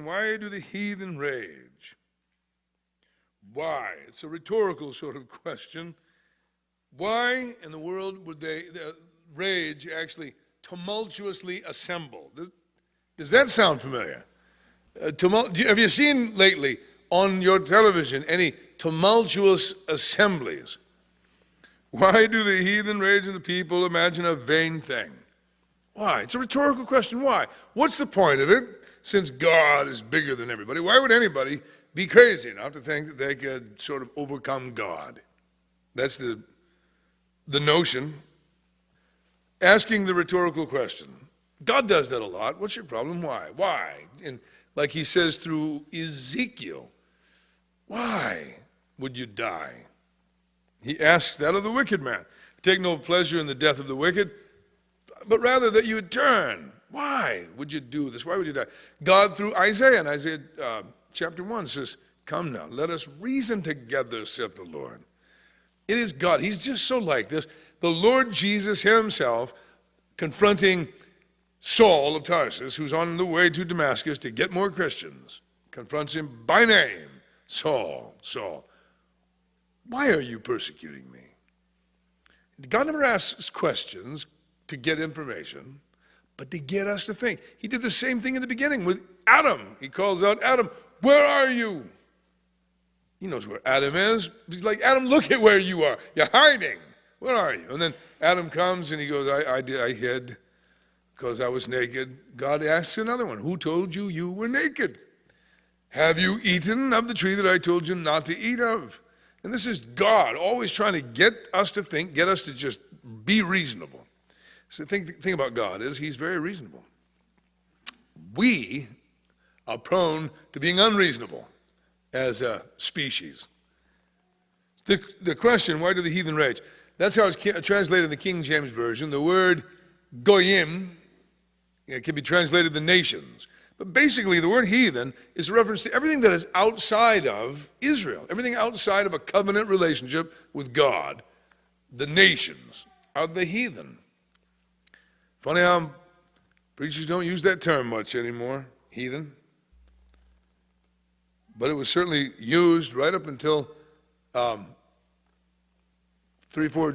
question, why do the heathen rage? Why? It's a rhetorical sort of question. Why in the world would they rage actually tumultuously assemble? Does that sound familiar? Have you seen lately on your television any tumultuous assemblies? Why do the heathen rage and the people imagine a vain thing? Why? It's a rhetorical question. Why? What's the point of it? Since God is bigger than everybody, why would anybody be crazy enough to think that they could sort of overcome God? That's the notion. Asking the rhetorical question. God does that a lot. What's your problem? Why? Why? And like he says through Ezekiel, why would you die? He asks that of the wicked man. Take no pleasure in the death of the wicked, but rather that you would turn. Why would you do this? Why would you die? God through Isaiah, in Isaiah chapter 1 says, come now, let us reason together, saith the Lord. It is God. He's just so like this. The Lord Jesus himself confronting Saul of Tarsus, who's on the way to Damascus to get more Christians, confronts him by name. Saul, Saul, why are you persecuting me? God never asks questions to get information, but to get us to think. He did the same thing in the beginning with Adam. He calls out, Adam, where are you? He knows where Adam is. He's like, Adam, look at where you are. You're hiding. Where are you? And then Adam comes and he goes, I hid because I was naked. God asks another one, who told you you were naked? Have you eaten of the tree that I told you not to eat of? And this is God always trying to get us to think, get us to just be reasonable. So the thing about God is he's very reasonable. We are prone to being unreasonable as a species. The question, why do the heathen rage? That's how it's translated in the King James Version. The word goyim, it can be translated the nations. But basically, the word heathen is a reference to everything that is outside of Israel, everything outside of a covenant relationship with God. The nations are the heathen. Funny how preachers don't use that term much anymore, heathen. But it was certainly used right up until 3-4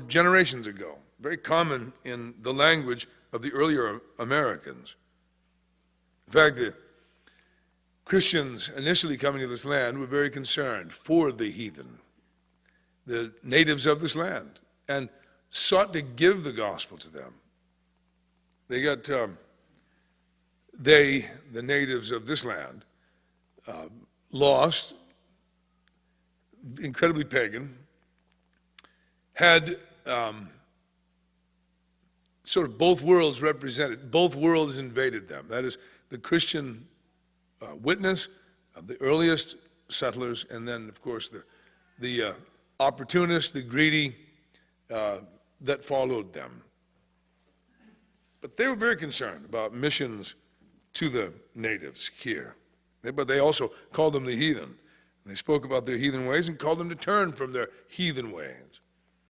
generations ago. Very common in the language of the earlier Americans. In fact, the Christians initially coming to this land were very concerned for the heathen, the natives of this land, and sought to give the gospel to them. They got, the natives of this land, lost, incredibly pagan, had sort of both worlds represented, both worlds invaded them. That is, the Christian witness of the earliest settlers, and then, of course, the opportunists, the greedy that followed them. But they were very concerned about missions to the natives here. But they also called them the heathen. They spoke about their heathen ways and called them to turn from their heathen ways.